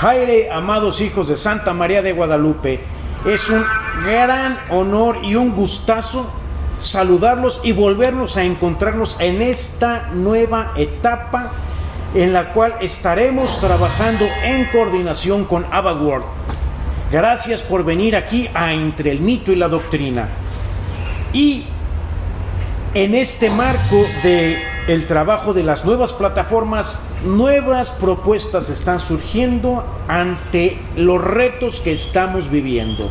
Jaire, amados hijos de Santa María de Guadalupe, es un gran honor y un gustazo saludarlos y volvernos a encontrarnos en esta nueva etapa en la cual estaremos trabajando en coordinación con Abba Word. Gracias por venir aquí a Entre el Mito y la Doctrina. Y en este marco del trabajo de las nuevas plataformas, nuevas propuestas están surgiendo ante los retos que estamos viviendo.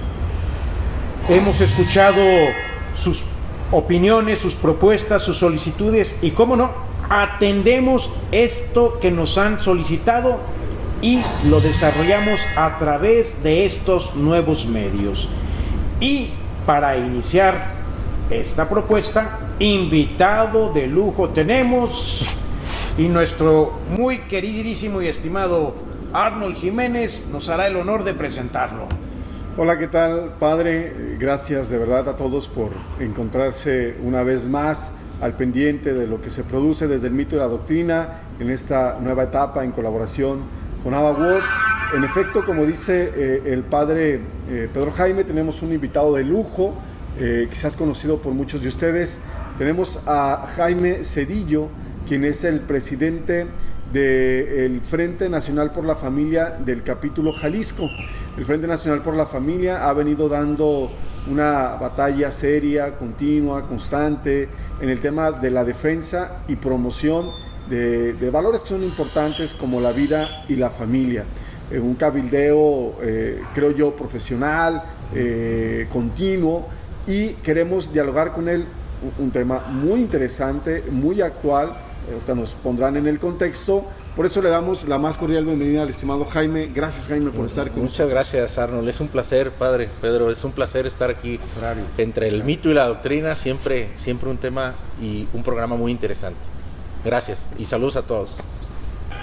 Hemos escuchado sus opiniones, sus propuestas, sus solicitudes y, cómo no, atendemos esto que nos han solicitado y lo desarrollamos a través de estos nuevos medios. Y para iniciar esta propuesta, invitado de lujo tenemos, y nuestro muy queridísimo y estimado Arnold Jiménez nos hará el honor de presentarlo. Hola, ¿qué tal, padre? Gracias de verdad a todos por encontrarse una vez más al pendiente de lo que se produce desde el Mito y la Doctrina en esta nueva etapa en colaboración con Abba Word. En efecto, como dice el padre Pedro Jaime, tenemos un invitado de lujo, quizás conocido por muchos de ustedes. Tenemos a Jaime Cedillo, quien es el presidente del Frente Nacional por la Familia del capítulo Jalisco. El Frente Nacional por la Familia ha venido dando una batalla seria, continua, constante en el tema de la defensa y promoción de valores que son importantes como la vida y la familia. Un cabildeo, creo yo, profesional, continuo, y queremos dialogar con él un tema muy interesante, muy actual. Ahorita nos pondrán en el contexto. Por eso le damos la más cordial bienvenida al estimado Jaime. Gracias, Jaime, por estar con nosotros. Muchas gracias, Arnold. Es un placer, padre Pedro, es un placer estar aquí entre el mito y la doctrina. Siempre un tema y un programa muy interesante. Gracias y saludos a todos.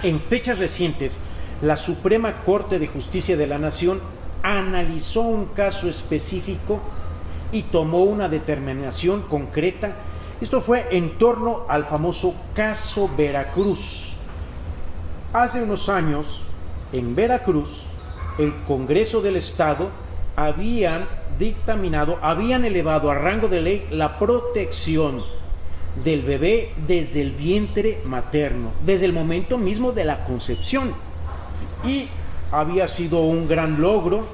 En fechas recientes, la Suprema Corte de Justicia de la Nación analizó un caso específico y tomó una determinación concreta. Esto fue en torno al famoso caso Veracruz. Hace unos años, en Veracruz, el Congreso del Estado habían elevado a rango de ley la protección del bebé desde el vientre materno, desde el momento mismo de la concepción. Y había sido un gran logro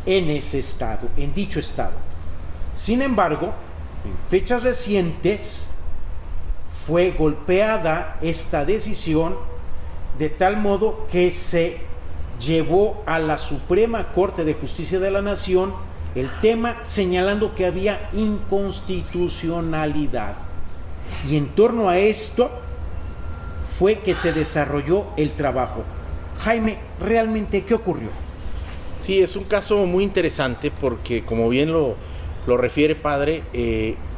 en ese estado, en dicho estado. Sin embargo, en fechas recientes fue golpeada esta decisión de tal modo que se llevó a la Suprema Corte de Justicia de la Nación el tema, señalando que había inconstitucionalidad. Y en torno a esto fue que se desarrolló el trabajo. Jaime, ¿realmente qué ocurrió? Sí, es un caso muy interesante porque, como bien lo refiere, padre,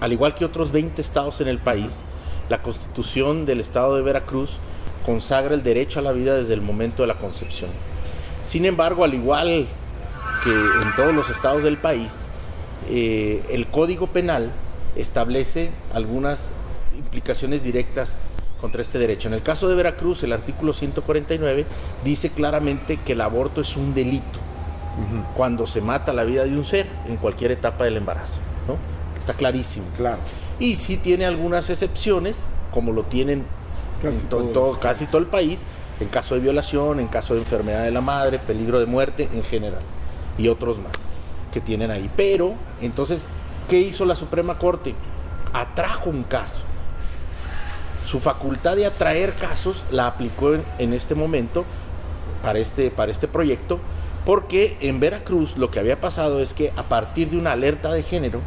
al igual que otros 20 estados en el país, la Constitución del estado de Veracruz consagra el derecho a la vida desde el momento de la concepción. Sin embargo, al igual que en todos los estados del país, el Código Penal establece algunas implicaciones directas contra este derecho. En el caso de Veracruz, el artículo 149 dice claramente que el aborto es un delito cuando se mata la vida de un ser en cualquier etapa del embarazo, ¿no? Está clarísimo. Claro. Y sí tiene algunas excepciones, como lo tienen casi todo el país, en caso de violación, en caso de enfermedad de la madre, peligro de muerte en general, y otros más que tienen ahí. Pero, entonces, ¿qué hizo la Suprema Corte? Atrajo un caso. Su facultad de atraer casos la aplicó en este momento para este proyecto, porque en Veracruz lo que había pasado es que a partir de una alerta de género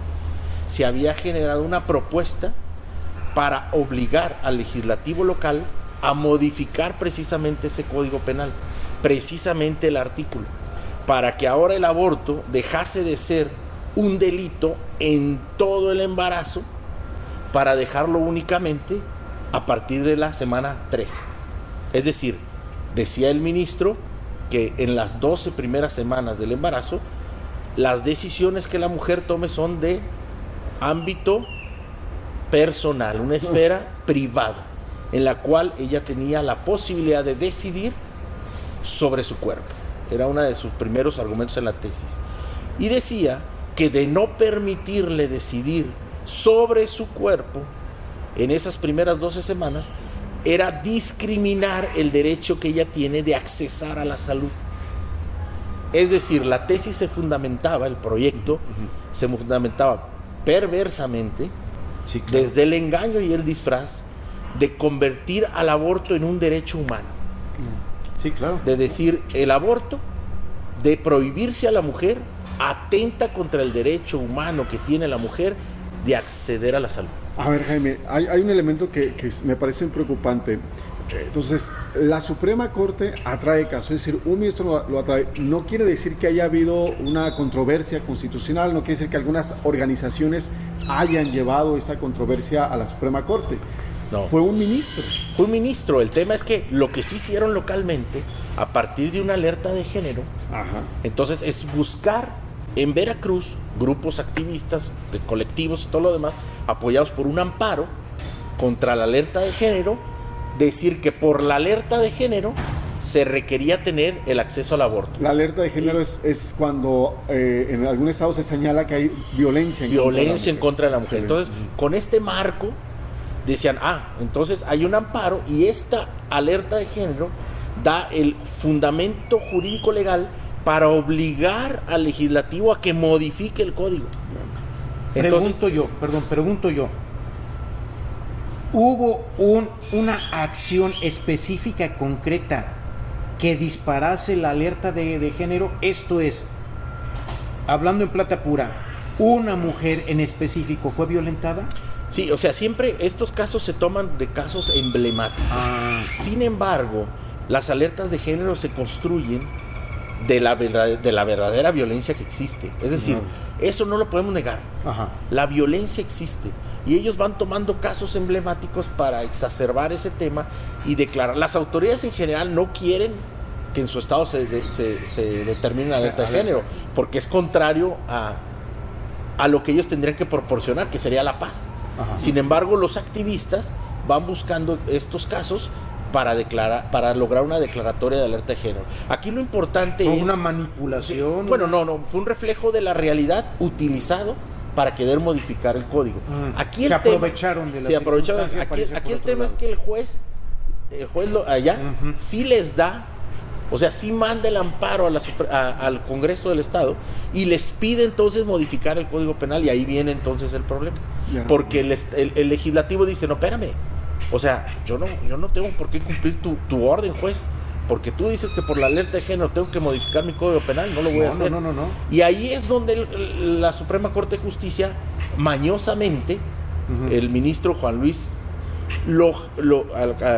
se había generado una propuesta para obligar al legislativo local a modificar precisamente ese Código Penal, precisamente el artículo, para que ahora el aborto dejase de ser un delito en todo el embarazo para dejarlo únicamente a partir de la semana 13. Es decir, decía el ministro que en las 12 primeras semanas del embarazo, las decisiones que la mujer tome son de ámbito personal, una esfera privada, en la cual ella tenía la posibilidad de decidir sobre su cuerpo. era uno de sus primeros argumentos en la tesis. Y decía que de no permitirle decidir sobre su cuerpo en esas primeras 12 semanas, era discriminar el derecho que ella tiene de accesar a la salud. Es decir, la tesis se fundamentaba, el proyecto se fundamentaba perversamente, sí, claro, desde el engaño y el disfraz, de convertir al aborto en un derecho humano. Sí, claro. De decir, el aborto, de prohibirse a la mujer, atenta contra el derecho humano que tiene la mujer de acceder a la salud. A ver, Jaime, hay un elemento que me parece preocupante. Entonces, la Suprema Corte atrae casos, es decir, un ministro lo atrae. No quiere decir que haya habido una controversia constitucional, no quiere decir que algunas organizaciones hayan llevado esa controversia a la Suprema Corte. No. Fue un ministro. Fue un ministro. El tema es que lo que sí hicieron localmente, a partir de una alerta de género, entonces es buscar en Veracruz grupos activistas, de colectivos y todo lo demás, apoyados por un amparo contra la alerta de género, decir que por la alerta de género se requería tener el acceso al aborto. La alerta de género es cuando en algún estado se señala que hay violencia en contra de la mujer. Entonces, con este marco, decían, entonces hay un amparo y esta alerta de género da el fundamento jurídico legal para obligar al legislativo a que modifique el código. Entonces, pregunto yo. ¿Hubo una acción específica, concreta, que disparase la alerta de género? Esto es, hablando en plata pura, ¿una mujer en específico fue violentada? Sí, o sea, siempre estos casos se toman de casos emblemáticos. Sin embargo, las alertas de género se construyen de la verdadera violencia que existe. Es decir, eso no lo podemos negar. La violencia existe. Y ellos van tomando casos emblemáticos para exacerbar ese tema y declarar. Las autoridades en general no quieren que en su estado se determine la alerta de género, porque es contrario a lo que ellos tendrían que proporcionar, que sería la paz. Sin embargo, los activistas van buscando estos casos para lograr una declaratoria de alerta de género. Aquí lo importante es una manipulación. Bueno, no, fue un reflejo de la realidad utilizado para querer modificar el código. Aquí se aprovecharon de la circunstancia. Aquí el tema es que el juez allá sí les da, o sea, sí manda el amparo al Congreso del Estado y les pide entonces modificar el Código Penal, y ahí viene entonces el problema. Porque el legislativo dice, no, espérame, o sea, yo no tengo por qué cumplir tu orden, juez, porque tú dices que por la alerta de género tengo que modificar mi Código Penal, no lo voy a hacer. No. Y ahí es donde la Suprema Corte de Justicia, mañosamente, el ministro Juan Luis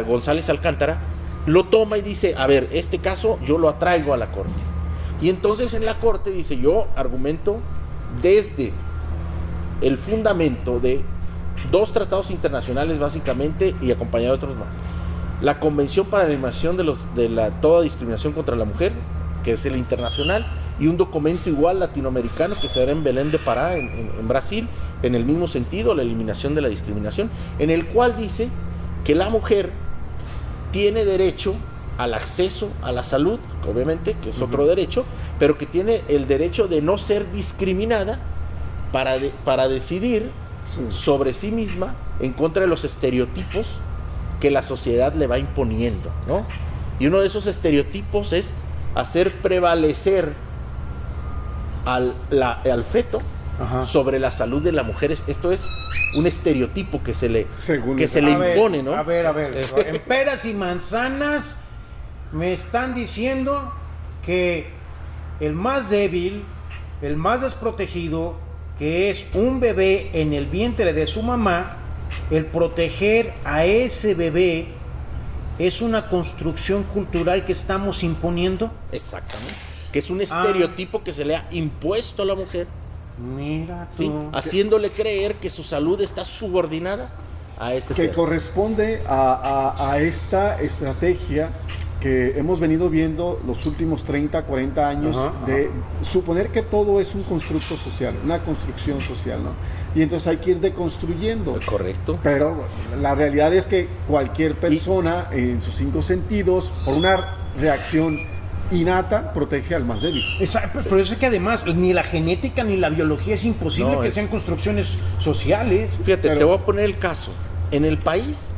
González Alcántara, lo toma y dice, a ver, este caso yo lo atraigo a la Corte. Y entonces en la Corte dice, yo argumento desde el fundamento de 2 tratados internacionales básicamente y acompañado de otros más. La Convención para la Eliminación de toda discriminación contra la mujer, que es el internacional, y un documento igual latinoamericano que se hará en Belén de Pará, en Brasil, en el mismo sentido, la eliminación de la discriminación, en el cual dice que la mujer tiene derecho al acceso a la salud, obviamente, que es otro derecho, pero que tiene el derecho de no ser discriminada para decidir sobre sí misma en contra de los estereotipos que la sociedad le va imponiendo, ¿no? Y uno de esos estereotipos es hacer prevalecer al feto sobre la salud de las mujeres. Esto es un estereotipo que se le impone, ¿no? A ver, en peras y manzanas me están diciendo que el más débil, el más desprotegido, que es un bebé en el vientre de su mamá, el proteger a ese bebé es una construcción cultural que estamos imponiendo. Exactamente. Que es un estereotipo que se le ha impuesto a la mujer. Mira tú. ¿Sí? Haciéndole creer que su salud está subordinada a ese ser. Que corresponde a esta estrategia que hemos venido viendo los últimos 30, 40 años de suponer que todo es un constructo social, una construcción social, ¿no? Y entonces hay que ir deconstruyendo. Correcto. Pero la realidad es que cualquier persona en sus 5 sentidos, por una reacción innata protege al más débil. Exacto, pero es que además ni la genética ni la biología es imposible que sean construcciones sociales. Fíjate, te voy a poner el caso. En el país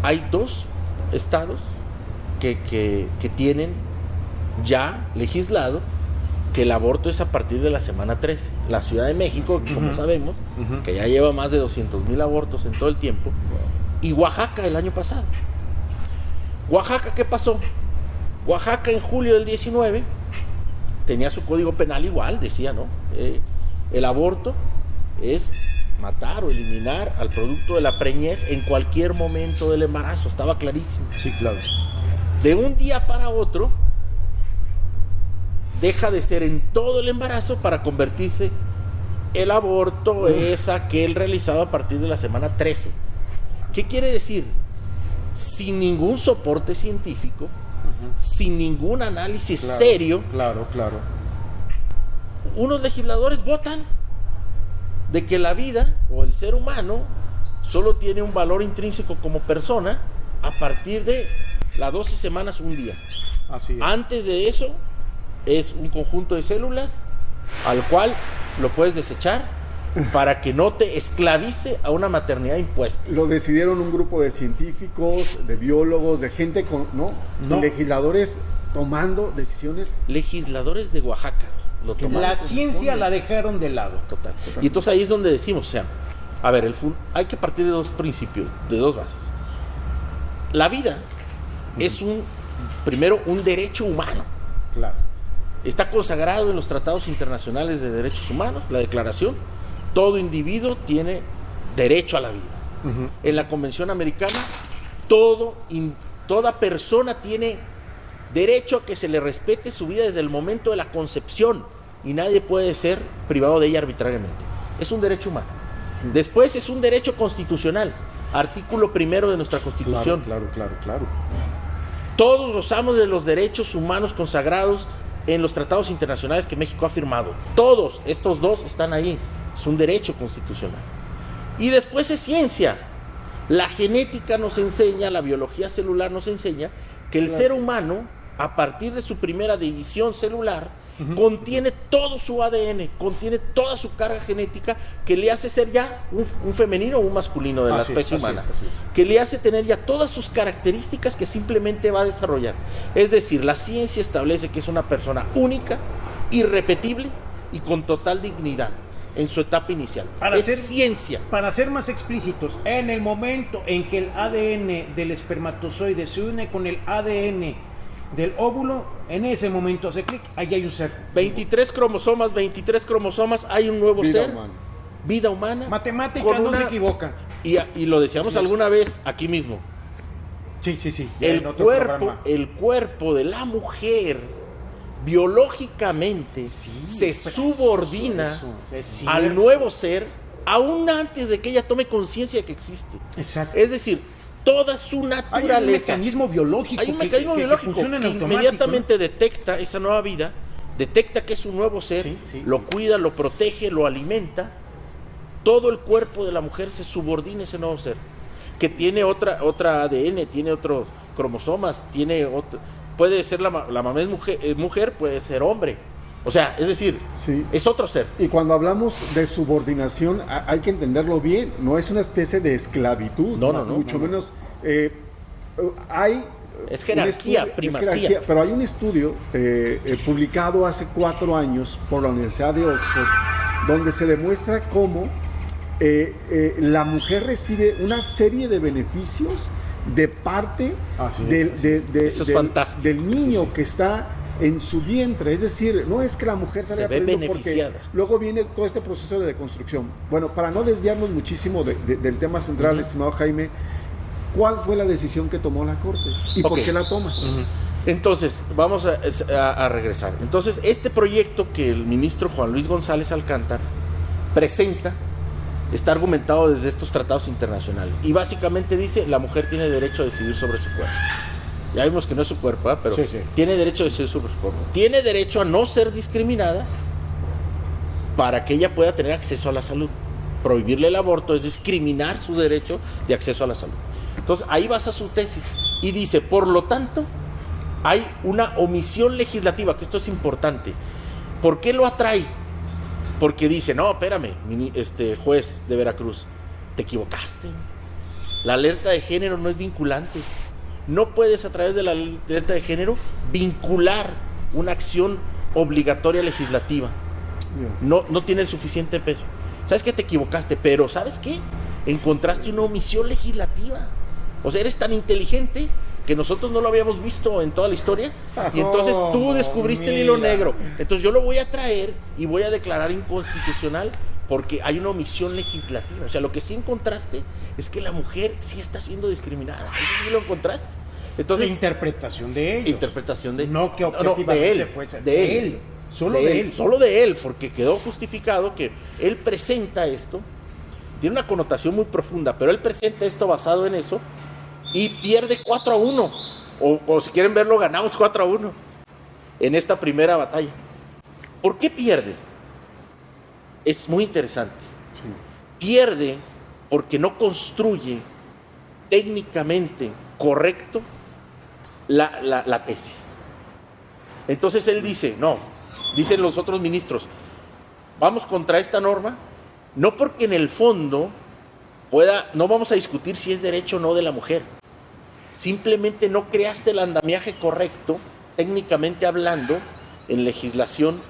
hay 2 estados que tienen ya legislado que el aborto es a partir de la semana 13. La Ciudad de México, como sabemos, que ya lleva más de 200,000 abortos en todo el tiempo, y Oaxaca el año pasado. Oaxaca, ¿qué pasó? Oaxaca en julio del 19 tenía su código penal igual, decía, ¿no? El aborto es matar o eliminar al producto de la preñez en cualquier momento del embarazo, estaba clarísimo. Sí, claro. De un día para otro deja de ser en todo el embarazo para convertirse el aborto es aquel realizado a partir de la semana 13. ¿Qué quiere decir? Sin ningún soporte científico, sin ningún análisis serio, Claro. unos legisladores votan de que la vida o el ser humano solo tiene un valor intrínseco como persona a partir de las 12 semanas, un día. Así es. Antes de eso es un conjunto de células al cual lo puedes desechar para que no te esclavice a una maternidad impuesta. Lo decidieron un grupo de científicos, de biólogos, de gente con legisladores tomando decisiones. Legisladores de Oaxaca lo tomaron. La ciencia la dejaron de lado. Total. Y entonces ahí es donde decimos, o sea, a ver, hay que partir de 2 principios, de 2 bases. La vida es primero un derecho humano. Claro. Está consagrado en los tratados internacionales de derechos humanos, la declaración. Todo individuo tiene derecho a la vida. En la Convención Americana, toda persona tiene derecho a que se le respete su vida desde el momento de la concepción y nadie puede ser privado de ella arbitrariamente. Es un derecho humano. Después es un derecho constitucional, artículo 1 de nuestra Constitución. Claro. Todos gozamos de los derechos humanos consagrados en los tratados internacionales que México ha firmado. Todos estos 2 están ahí. Es un derecho constitucional. Y después es ciencia. La genética nos enseña, la biología celular nos enseña que el ser humano, a partir de su primera división celular, contiene todo su ADN, contiene toda su carga genética que le hace ser ya un femenino o un masculino de la especie humana, que le hace tener ya todas sus características que simplemente va a desarrollar. Es decir, la ciencia establece que es una persona única, irrepetible y con total dignidad en su etapa inicial. Ciencia. Para ser más explícitos, en el momento en que el ADN del espermatozoide se une con el ADN del óvulo, en ese momento hace clic, ahí hay un ser. 23 cromosomas, hay un nuevo ser. Vida humana. Matemática no se equivoca. Y lo decíamos alguna vez aquí mismo. Sí. El cuerpo de la mujer biológicamente se subordina al nuevo ser aún antes de que ella tome conciencia de que existe. Exacto. Es decir, toda su naturaleza. Hay un mecanismo biológico. Que funciona que inmediatamente detecta esa nueva vida, detecta que es un nuevo ser, lo cuida, lo protege, lo alimenta. Todo el cuerpo de la mujer se subordina a ese nuevo ser, que tiene otra ADN, tiene otros cromosomas, puede ser la mamá es mujer, puede ser hombre. O sea, es decir, es otro ser. Y cuando hablamos de subordinación, hay que entenderlo bien. No es una especie de esclavitud. Mucho menos. Es jerarquía, primacía. Pero hay un estudio publicado hace 4 años por la Universidad de Oxford, donde se demuestra cómo la mujer recibe una serie de beneficios de parte del niño que está en su vientre. Es decir, no es que la mujer se ve beneficiada, porque luego viene todo este proceso de deconstrucción. Bueno, para no desviarnos muchísimo del tema central, estimado Jaime, ¿cuál fue la decisión que tomó la Corte? ¿Y por qué la toma? Entonces, vamos a regresar. Entonces, este proyecto que el ministro Juan Luis González Alcántara presenta está argumentado desde estos tratados internacionales y básicamente dice: la mujer tiene derecho a decidir sobre su cuerpo. Ya vimos que no es su cuerpo, pero tiene derecho a decidir sobre su cuerpo. Tiene derecho a no ser discriminada para que ella pueda tener acceso a la salud. Prohibirle el aborto es discriminar su derecho de acceso a la salud. Entonces ahí basa su tesis y dice: por lo tanto, hay una omisión legislativa, que esto es importante. ¿Por qué lo atrae? Porque dice, no, espérame, juez de Veracruz, te equivocaste. La alerta de género no es vinculante. No puedes a través de la alerta de género vincular una acción obligatoria legislativa. No tiene el suficiente peso. ¿Sabes que te equivocaste? Pero ¿sabes qué? Encontraste una omisión legislativa. O sea, eres tan inteligente que nosotros no lo habíamos visto en toda la historia, y entonces tú descubriste el hilo negro. Entonces yo lo voy a traer y voy a declarar inconstitucional porque hay una omisión legislativa. O sea, lo que sí encontraste es que la mujer sí está siendo discriminada. Eso sí lo encontraste. Entonces, interpretación de ellos. Interpretación de... No que objetivamente de él, fuese. De él. Solo de él. Solo de él, porque quedó justificado que él presenta esto. Tiene una connotación muy profunda, pero él presenta esto basado en eso y pierde 4-1. O si quieren verlo, ganamos 4-1 en esta primera batalla. ¿Por qué pierde? Es muy interesante. Sí. Pierde porque no construye técnicamente correcto la tesis. Entonces él dice, no, dicen los otros ministros, vamos contra esta norma, no porque en el fondo no vamos a discutir si es derecho o no de la mujer. Simplemente no creaste el andamiaje correcto, técnicamente hablando, en legislación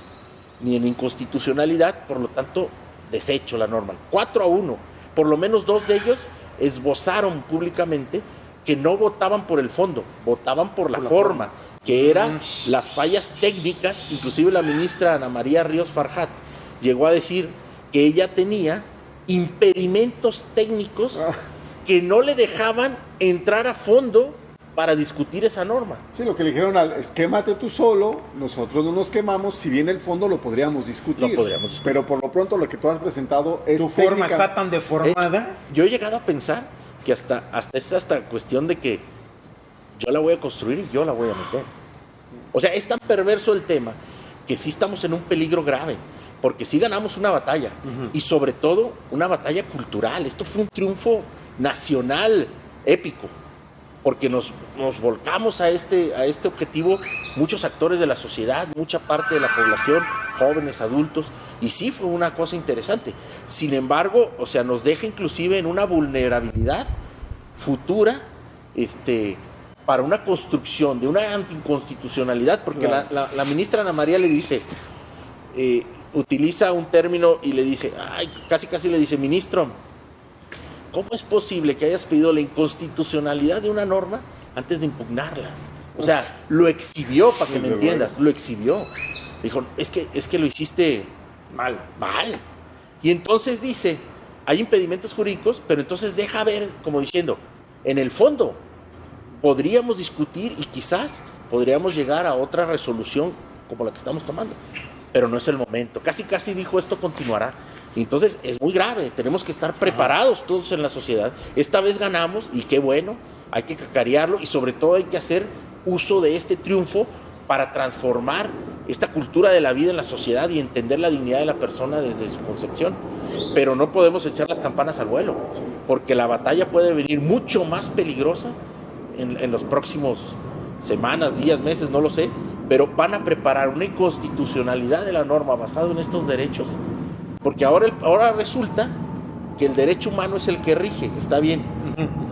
ni en inconstitucionalidad, por lo tanto, desecho la norma. 4-1, por lo menos 2 de ellos esbozaron públicamente que no votaban por el fondo, votaban por la forma, que eran las fallas técnicas. Inclusive la ministra Ana María Ríos Farjat llegó a decir que ella tenía impedimentos técnicos que no le dejaban entrar a fondo para discutir esa norma. Sí, lo que le dijeron es quémate tú solo, nosotros no nos quemamos, si bien el fondo lo podríamos discutir. Pero por lo pronto lo que tú has presentado es tu forma está tan deformada. Yo he llegado a pensar que hasta es cuestión de que yo la voy a construir y yo la voy a meter. O sea, es tan perverso el tema que sí estamos en un peligro grave, porque sí ganamos una batalla, y sobre todo una batalla cultural. Esto fue un triunfo nacional épico, porque nos volcamos a este objetivo muchos actores de la sociedad, mucha parte de la población, jóvenes, adultos, y sí fue una cosa interesante. Sin embargo, o sea, nos deja inclusive en una vulnerabilidad futura, para una construcción de una anticonstitucionalidad, porque la ministra Ana María le dice, utiliza un término y le dice, casi le dice, ministro, ¿cómo es posible que hayas pedido la inconstitucionalidad de una norma antes de impugnarla? O sea, lo exhibió, para que me entiendas, lo exhibió. Dijo, es que lo hiciste mal. Y entonces dice, hay impedimentos jurídicos, pero entonces deja ver, como diciendo, en el fondo podríamos discutir y quizás podríamos llegar a otra resolución como la que estamos tomando, pero no es el momento. Casi dijo, esto continuará. Y entonces es muy grave, tenemos que estar preparados todos en la sociedad. Esta vez ganamos y qué bueno, hay que cacarearlo y sobre todo hay que hacer uso de este triunfo para transformar esta cultura de la vida en la sociedad y entender la dignidad de la persona desde su concepción. Pero no podemos echar las campanas al vuelo, porque la batalla puede venir mucho más peligrosa en los próximos semanas, días, meses, no lo sé, pero van a preparar una inconstitucionalidad de la norma basada en estos derechos, porque ahora resulta que el derecho humano es el que rige, está bien,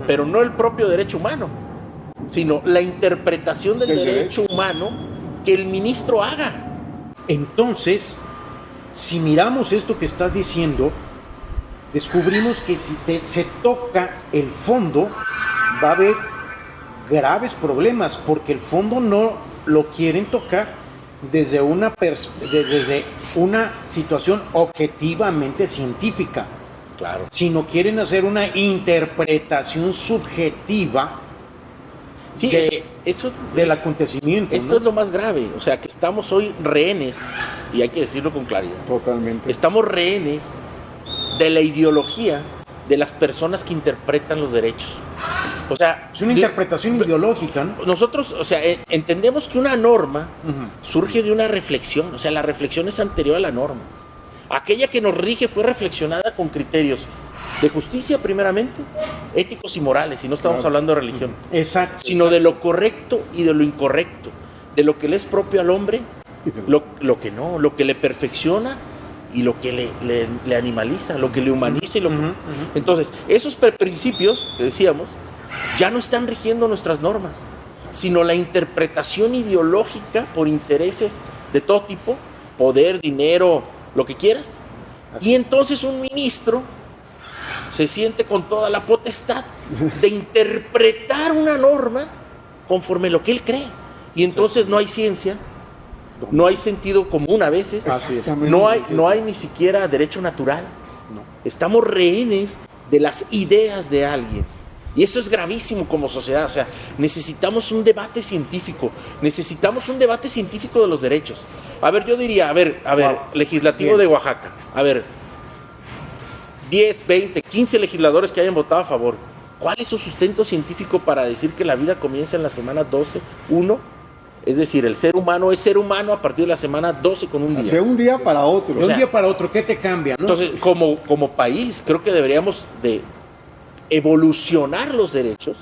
pero no el propio derecho humano, sino la interpretación del derecho humano que el ministro haga. Entonces, si miramos esto que estás diciendo, descubrimos que si se toca el fondo, va a haber graves problemas, porque el fondo no lo quieren tocar desde una situación objetivamente científica, claro, sino quieren hacer una interpretación subjetiva del acontecimiento. Esto es lo más grave, o sea, que estamos hoy rehenes, y hay que decirlo con claridad. Totalmente. Estamos rehenes de la ideología de las personas que interpretan los derechos. O sea, es una interpretación ideológica, ¿no? Nosotros, o sea, entendemos que una norma surge de una reflexión, o sea, la reflexión es anterior a la norma. Aquella que nos rige fue reflexionada con criterios de justicia primeramente, éticos y morales, y no estamos hablando de religión. Exacto. Sino de lo correcto y de lo incorrecto. de lo que le es propio al hombre, lo que no, lo que le perfecciona y lo que le animaliza, lo que le humaniza. Entonces, esos principios que decíamos ya no están rigiendo nuestras normas, sino la interpretación ideológica por intereses de todo tipo, poder, dinero, lo que quieras. Y entonces un ministro se siente con toda la potestad de interpretar una norma conforme lo que él cree. Y entonces no hay ciencia, no hay sentido común a veces, no hay ni siquiera derecho natural. Estamos rehenes de las ideas de alguien. Y eso es gravísimo como sociedad. O sea, necesitamos un debate científico. Necesitamos un debate científico de los derechos. A ver, yo diría, legislativo de Oaxaca. A ver, 10, 20, 15 legisladores que hayan votado a favor. ¿Cuál es su sustento científico para decir que la vida comienza en la semana 12, 1? Es decir, el ser humano es ser humano a partir de la semana 12 con un día. De un día para otro. De un día para otro, ¿qué te cambia? ¿No? Entonces, como país, creo que deberíamos de evolucionar los derechos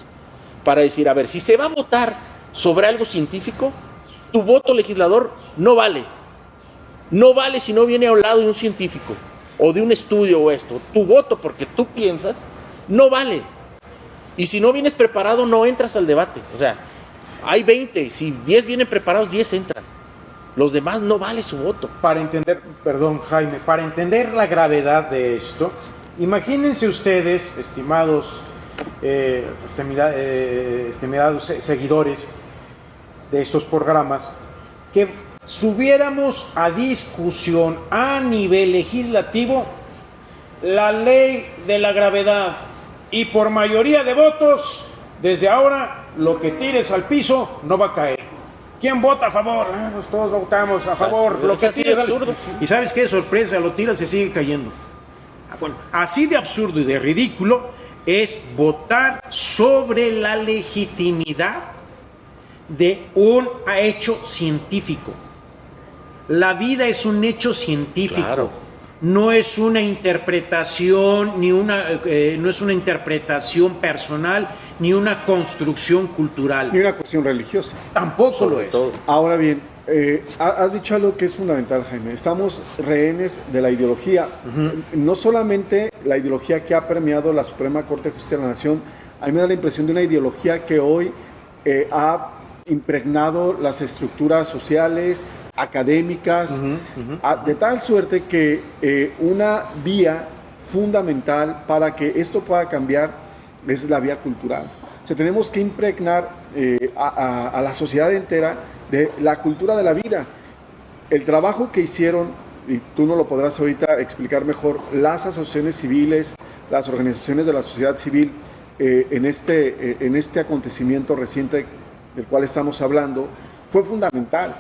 para decir, a ver, si se va a votar sobre algo científico, tu voto legislador no vale. No vale si no viene a un lado de un científico o de un estudio o esto. Tu voto, porque tú piensas, no vale. Y si no vienes preparado, no entras al debate. O sea, hay 20, si 10 vienen preparados, 10 entran. Los demás no vale su voto. Para entender la gravedad de esto, imagínense ustedes, estimados seguidores de estos programas, que subiéramos a discusión a nivel legislativo la ley de la gravedad y por mayoría de votos, desde ahora lo que tires al piso no va a caer. ¿Quién vota a favor? Pues todos votamos a favor. Lo que tires absurdo. Y ¿sabes qué? Sorpresa, lo tiras y sigue cayendo. Bueno, así de absurdo y de ridículo es votar sobre la legitimidad de un hecho científico. La vida es un hecho científico. Claro. No es una interpretación no es una interpretación personal ni una construcción cultural. Ni una cuestión religiosa. Tampoco sobre lo es. Todo. Ahora bien, has dicho algo que es fundamental, Jaime. Estamos rehenes de la ideología. No solamente la ideología que ha permeado la Suprema Corte de Justicia de la Nación. A mí me da la impresión de una ideología que hoy ha impregnado las estructuras sociales, académicas, de tal suerte que una vía fundamental para que esto pueda cambiar es la vía cultural. O sea, tenemos que impregnar a la sociedad entera de la cultura de la vida. El trabajo que hicieron, y tú no lo podrás ahorita explicar mejor, las asociaciones civiles, las organizaciones de la sociedad civil en este acontecimiento reciente del cual estamos hablando, fue fundamental.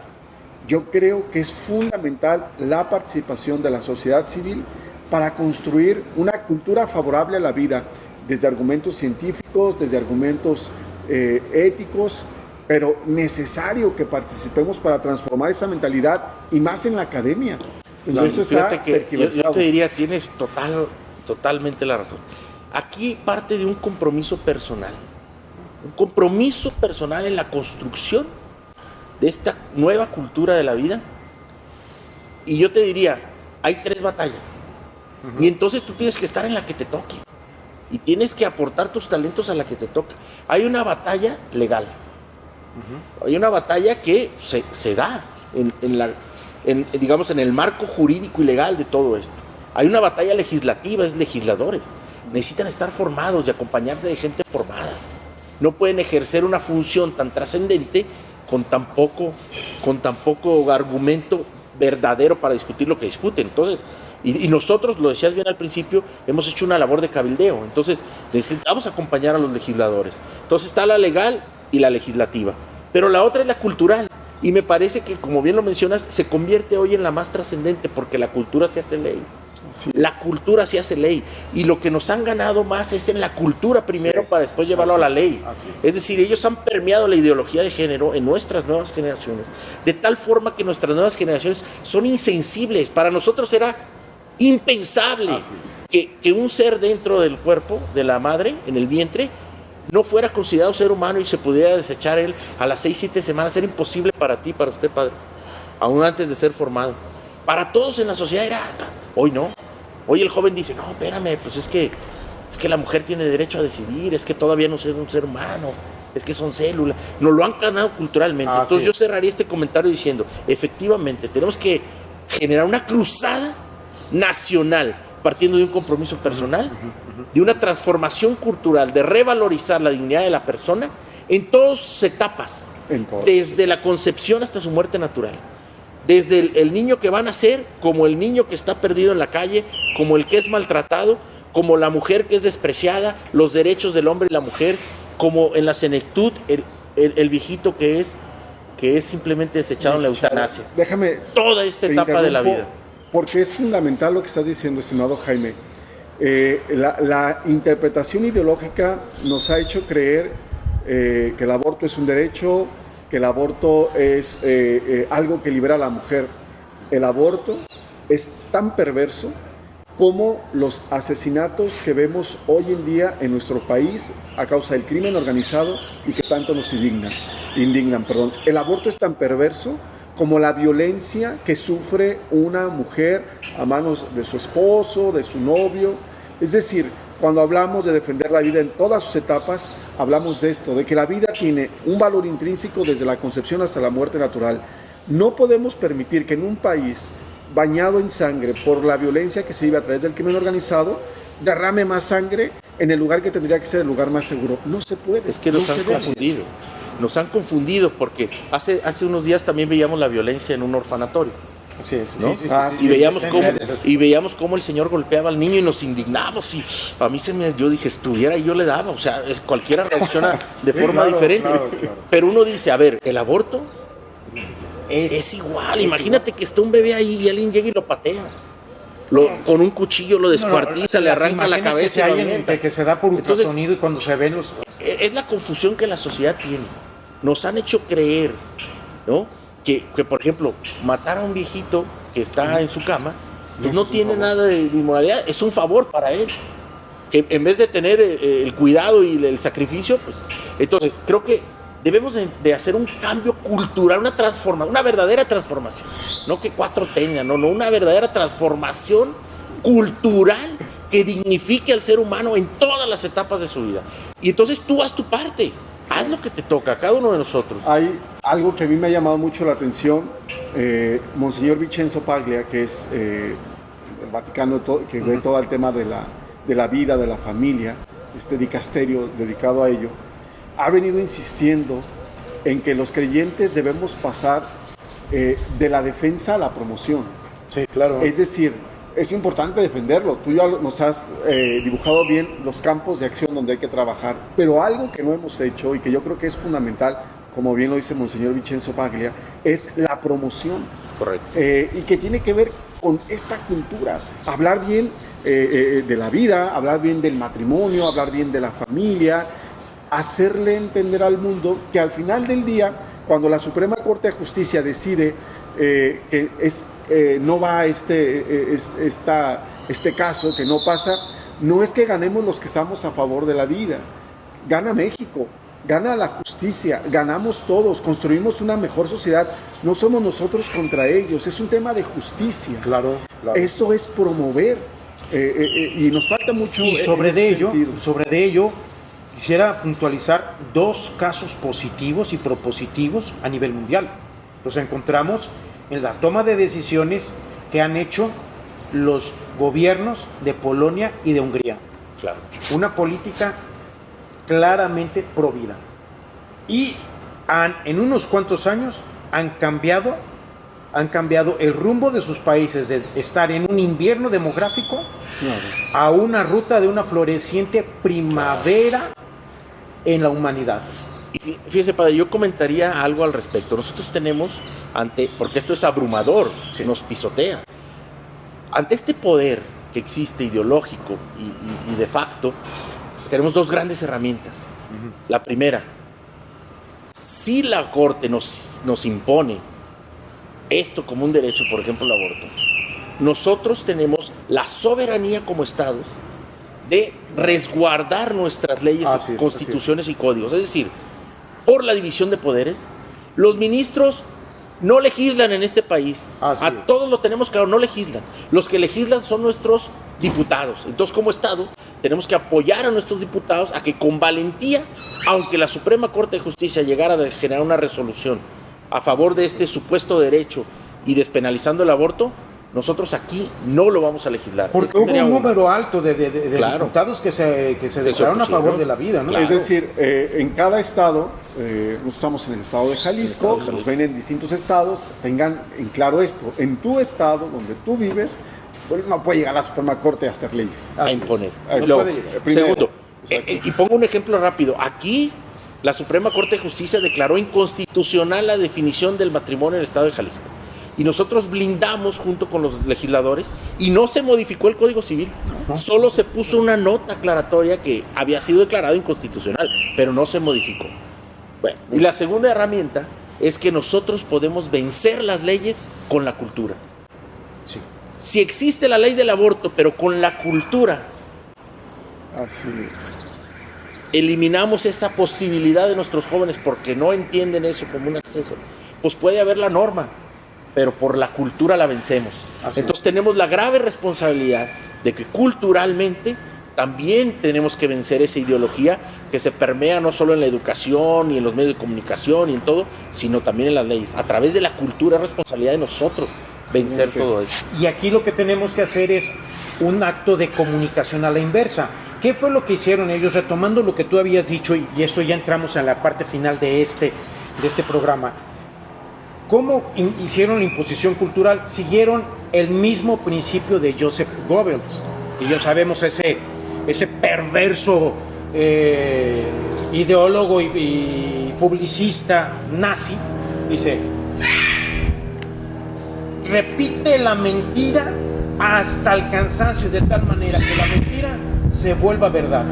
Yo creo que es fundamental la participación de la sociedad civil para construir una cultura favorable a la vida, desde argumentos científicos, desde argumentos éticos, pero necesario que participemos para transformar esa mentalidad y más en la academia. Pues no, fíjate que yo te diría, tienes totalmente la razón. Aquí parte de un compromiso personal en la construcción de esta nueva cultura de la vida. Y yo te diría, hay 3 batallas. Y entonces tú tienes que estar en la que te toque. Y tienes que aportar tus talentos a la que te toque. Hay una batalla legal. Hay una batalla que se da digamos, en el marco jurídico y legal de todo esto. Hay una batalla legislativa, es legisladores. Necesitan estar formados y acompañarse de gente formada. No pueden ejercer una función tan trascendente con tan poco argumento verdadero para discutir lo que discuten. Entonces, y nosotros, lo decías bien al principio, hemos hecho una labor de cabildeo. Entonces, necesitamos acompañar a los legisladores. Entonces está la legal y la legislativa. Pero la otra es la cultural. Y me parece que, como bien lo mencionas, se convierte hoy en la más trascendente porque la cultura se hace ley. Sí. La cultura se hace ley. Y lo que nos han ganado más es en la cultura primero, para después llevarlo a la ley. Es decir, ellos han permeado la ideología de género en nuestras nuevas generaciones, de tal forma que nuestras nuevas generaciones son insensibles. Para nosotros era impensable que un ser dentro del cuerpo de la madre, en el vientre, no fuera considerado ser humano y se pudiera desechar él a las 6-7 semanas, era imposible para ti, para usted, padre, aún antes de ser formado. Para todos en la sociedad era, hoy no. Hoy el joven dice, no, espérame, pues es que la mujer tiene derecho a decidir, es que todavía no es un ser humano, es que son células. Nos lo han ganado culturalmente. Entonces yo cerraría este comentario diciendo, efectivamente, tenemos que generar una cruzada nacional, partiendo de un compromiso personal, de una transformación cultural, de revalorizar la dignidad de la persona en todas sus etapas, desde la concepción hasta su muerte natural. Desde el niño que va a nacer, como el niño que está perdido en la calle, como el que es maltratado, como la mujer que es despreciada, los derechos del hombre y la mujer, como en la senectud, el viejito que es simplemente desechado en la eutanasia. Déjame. Toda esta etapa de la vida. Porque es fundamental lo que estás diciendo, estimado Jaime. La interpretación ideológica nos ha hecho creer que el aborto es un derecho, que el aborto es algo que libera a la mujer. El aborto es tan perverso como los asesinatos que vemos hoy en día en nuestro país a causa del crimen organizado y que tanto nos indignan. El aborto es tan perverso como la violencia que sufre una mujer a manos de su esposo, de su novio. Es decir, cuando hablamos de defender la vida en todas sus etapas, hablamos de esto, de que la vida tiene un valor intrínseco desde la concepción hasta la muerte natural. No podemos permitir que en un país bañado en sangre por la violencia que se vive a través del crimen organizado, derrame más sangre en el lugar que tendría que ser el lugar más seguro. No se puede. Es que nos han confundido. Nos han confundido porque hace unos días también veíamos la violencia en un orfanatorio. Así es, ¿no? Y veíamos cómo el señor golpeaba al niño y nos indignamos. Y a mí yo dije, estuviera y yo le daba. O sea, cualquiera reacciona de forma diferente. Claro. Pero uno dice, a ver, el aborto es igual. Imagínate que está un bebé ahí y alguien llega y lo patea. Con un cuchillo lo descuartiza, le arranca la cabeza y lo avienta. Que se da por ultrasonido y cuando se ven los... Es la confusión que la sociedad tiene. Nos han hecho creer, ¿no? Que por ejemplo, matar a un viejito que está en su cama, pues no tiene nada de inmoralidad, es un favor para él. Que en vez de tener el cuidado y el sacrificio, pues... Entonces, creo que debemos de hacer un cambio cultural, una transformación, una verdadera transformación. No que 4 tengan, no, una verdadera transformación cultural que dignifique al ser humano en todas las etapas de su vida. Y entonces tú haz tu parte, haz lo que te toca a cada uno de nosotros. Hay algo que a mí me ha llamado mucho la atención. Monseñor Vincenzo Paglia, que es el Vaticano, que ve todo el tema de la vida, de la familia, este dicasterio dedicado a ello, ha venido insistiendo en que los creyentes debemos pasar de la defensa a la promoción. Sí, claro. Es decir, es importante defenderlo. Tú ya nos has dibujado bien los campos de acción donde hay que trabajar, pero algo que no hemos hecho y que yo creo que es fundamental, como bien lo dice Monseñor Vincenzo Paglia, es la promoción. Es correcto. Y que tiene que ver con esta cultura. Hablar bien de la vida, hablar bien del matrimonio, hablar bien de la familia, hacerle entender al mundo que al final del día, cuando la Suprema Corte de Justicia decide que no va este caso, que no pasa, no es que ganemos los que estamos a favor de la vida, gana México, gana la justicia, ganamos todos, construimos una mejor sociedad, no somos nosotros contra ellos, es un tema de justicia. Claro. Eso es promover, y nos falta mucho. Y sobre ello quisiera puntualizar 2 casos positivos y propositivos a nivel mundial. Los encontramos en la toma de decisiones que han hecho los gobiernos de Polonia y de Hungría. Claro. Una política claramente pro vida. Y en unos cuantos años han cambiado el rumbo de sus países de estar en un invierno demográfico a una ruta de una floreciente primavera en la humanidad. Y fíjese, padre, yo comentaría algo al respecto. Nosotros tenemos, porque esto es abrumador, sí, nos pisotea. Ante este poder que existe ideológico y de facto, tenemos 2 grandes herramientas. Uh-huh. La primera, si la Corte nos impone esto como un derecho, por ejemplo el aborto, nosotros tenemos la soberanía como estados de resguardar nuestras leyes, constituciones y códigos. Es decir, por la división de poderes, los ministros no legislan en este país. Todos lo tenemos claro, no legislan. Los que legislan son nuestros diputados. Entonces, como Estado, tenemos que apoyar a nuestros diputados a que con valentía, aunque la Suprema Corte de Justicia llegara a generar una resolución a favor de este supuesto derecho y despenalizando el aborto, nosotros aquí no lo vamos a legislar. Porque hubo un número alto de diputados que se declararon a favor de la vida, ¿no? Claro. Es decir, en cada estado, nosotros estamos en el estado de Jalisco, nos ven en distintos estados, tengan en claro esto, en tu estado, donde tú vives, pues no puede llegar a la Suprema Corte a hacer leyes. A imponer. Segundo, y pongo un ejemplo rápido, aquí la Suprema Corte de Justicia declaró inconstitucional la definición del matrimonio en el estado de Jalisco. Y nosotros blindamos junto con los legisladores y no se modificó el Código Civil. Solo se puso una nota aclaratoria que había sido declarado inconstitucional, pero no se modificó. Bueno, y la segunda herramienta es que nosotros podemos vencer las leyes con la cultura. Sí. Si existe la ley del aborto, pero con la cultura, así es, eliminamos esa posibilidad de nuestros jóvenes porque no entienden eso como un acceso, pues puede haber la norma, pero por la cultura la vencemos. Entonces tenemos la grave responsabilidad de que culturalmente también tenemos que vencer esa ideología que se permea no solo en la educación y en los medios de comunicación y en todo, sino también en las leyes. A través de la cultura es responsabilidad de nosotros vencer todo eso. Y aquí lo que tenemos que hacer es un acto de comunicación a la inversa. ¿Qué fue lo que hicieron ellos? Retomando lo que tú habías dicho, y esto ya entramos en la parte final de este programa. ¿Cómo hicieron la imposición cultural? Siguieron el mismo principio de Joseph Goebbels, y ya sabemos ese perverso ideólogo y publicista nazi. Dice: repite la mentira hasta el cansancio, de tal manera que la mentira se vuelva verdad.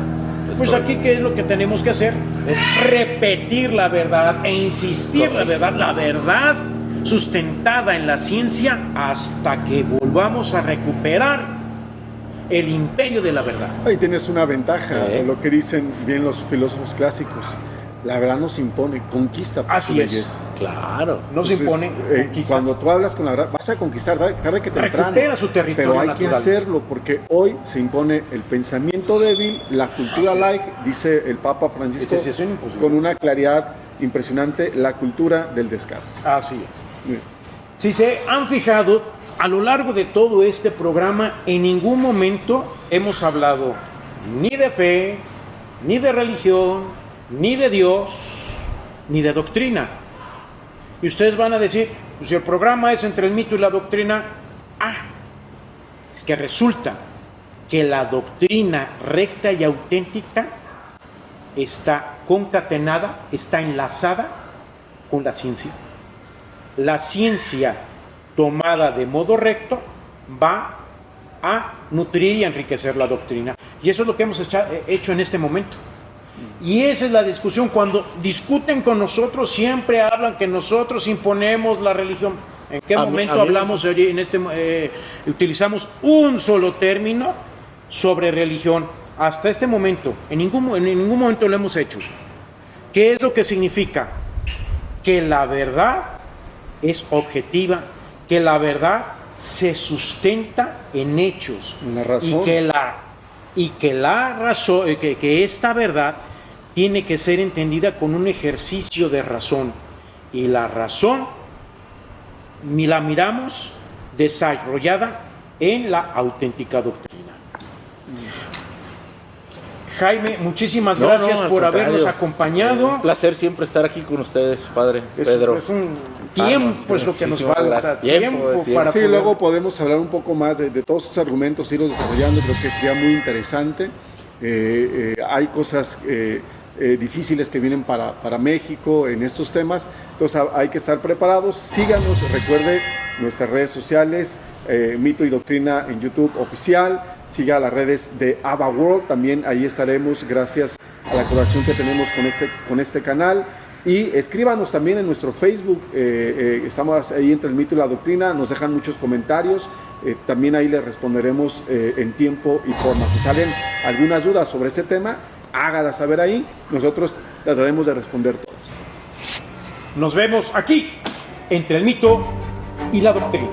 Pues aquí, ¿qué es lo que tenemos que hacer? Es repetir la verdad e insistir la verdad sustentada en la ciencia, hasta que volvamos a recuperar el imperio de la verdad. Ahí tienes una ventaja, lo que dicen bien los filósofos clásicos: la verdad nos impone, conquista. Así es. Claro. Nos impone, conquista. Cuando tú hablas con la verdad, vas a conquistar tarde que temprano. Recupera su territorio pero hay natural. que hacerlo, porque hoy se impone el pensamiento débil, la cultura light, dice el Papa Francisco, con una claridad impresionante, la cultura del descarte. Así es. Si se han fijado, a lo largo de todo este programa, en ningún momento hemos hablado ni de fe, ni de religión, ni de Dios, ni de doctrina. Y ustedes van a decir, pues si el programa es entre el mito y la doctrina, es que resulta que la doctrina recta y auténtica está concatenada, está enlazada con la ciencia. La ciencia tomada de modo recto va a nutrir y enriquecer la doctrina. Y eso es lo que hemos hecho en este momento. Y esa es la discusión. Cuando discuten con nosotros, siempre hablan que nosotros imponemos la religión. ¿En qué momento hablamos utilizamos un solo término sobre religión? Hasta este momento, en ningún momento lo hemos hecho. ¿Qué es lo que significa? Que la verdad es objetiva, que la verdad se sustenta en hechos, una razón. y que esta verdad tiene que ser entendida con un ejercicio de razón, y la razón la miramos desarrollada en la auténtica doctrina. Jaime, muchísimas gracias por habernos acompañado. Un placer siempre estar aquí con ustedes, padre Pedro. Es un tiempo, es lo que nos falta. Tiempo para sí, luego podemos hablar un poco más de todos estos argumentos, irlos desarrollando. Creo que sería muy interesante. Hay cosas difíciles que vienen para México en estos temas, entonces hay que estar preparados. Síganos, recuerde nuestras redes sociales, Mito y Doctrina en YouTube oficial. Siga las redes de Abba World, también ahí estaremos, gracias a la colaboración que tenemos con este canal. Y escríbanos también en nuestro Facebook, estamos ahí entre el Mito y la Doctrina, nos dejan muchos comentarios también ahí les responderemos en tiempo y forma. Si salen algunas dudas sobre este tema, hágalas saber ahí, nosotros trataremos de responder todas. Nos vemos aquí, entre el mito y la doctrina.